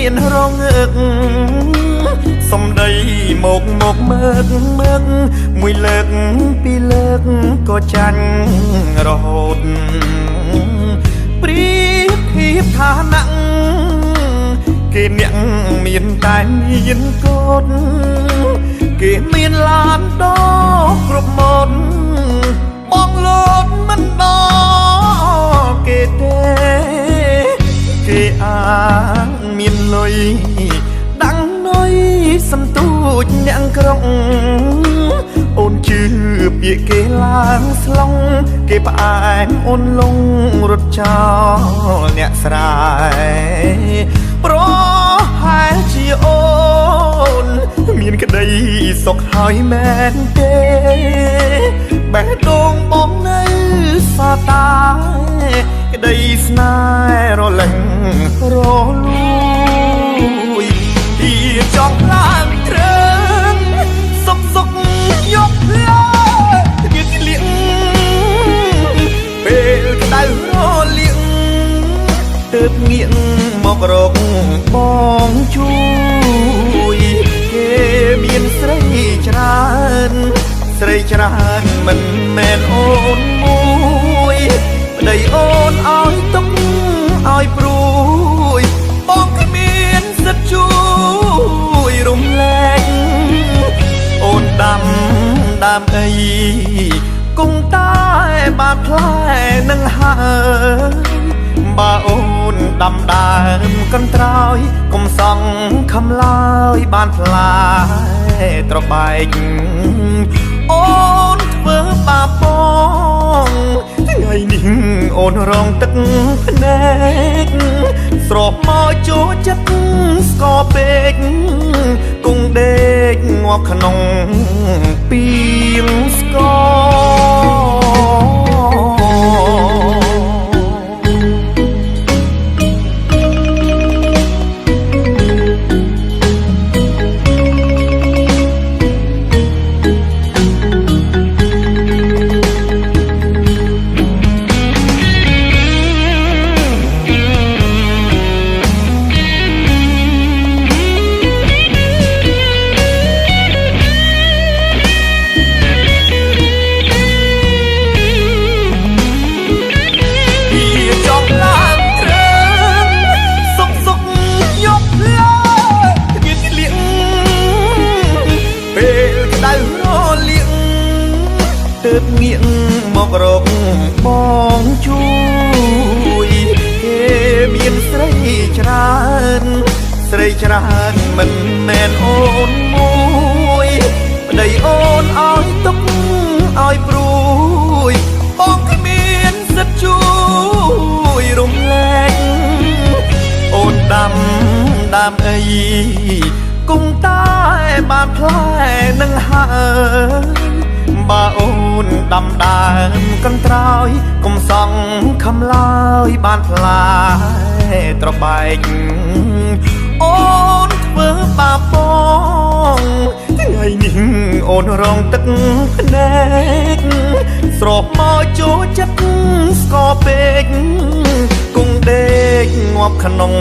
មានរងើកសំដីមកមើកមួយលើកពីរលើកក៏ចាញ់រហូតព្រៀបធៀបឋានៈគេអ្នកមានតែមានកូនគេមានឡានដោគ្រប់មុនបងលោតមិនដល់គេទេគេអាងមានលុយដាំងនុយសន្ទូចអ្នកក្រុងអូនជឿពាក្យគេឡើងស្លងគេផ្អែមអូនលងរត់ចោលអ្នកស្រែប្រហែលជាអូនមានក្តីសុខហើយមែនទេបេះដូងបងនៅសាតាក្តីស្នេហ៍រលែងរលួយទីចង់ឡើងត្រឹងសុកយកលើទៀតលៀងពេលក្តៅរលៀងទើបងាកមករកបងជួយគេមានស្រីច្រើនមិនមែនអូនមួយប្តីអូនឲ្យទុកឲ្យព្រួយបងគ្មានសិទ្ធជួយរំលែកអូនដាំអីគង់តែបានផ្លែនឹងហើយបើអូនដាំដើមកន្ត្រោយកុំសង់ខំឡើយបានផ្លែត្របែកអូនធ្វើបាបបងថ្ងៃនេះអូនរងទឹកភ្នែកស្រស់មកចូលចិត្តស្គរពេកគង់ដេកងាប់ក្នុងពីងស្គទើបងាកមករកបងជួយគេមានស្រីច្រើនមិនមែនអូនមួយប្តីអូនឲ្យទុកឲ្យព្រួយបងគ្មានសិទ្ធជួយរំលែកអូនដាំអីគង់តែបានផ្លែនឹងហើយបើអូនដាំដើមកន្ត្រោយកុំសង់ខំឡើយបានផ្លែត្របែកអូនធ្វើបាបបងថ្ងៃនេះអូនរងទឹកភ្នែកស្រស់មកចូលចិត្តស្គរពេកគង់ដេកងាប់ក្នុង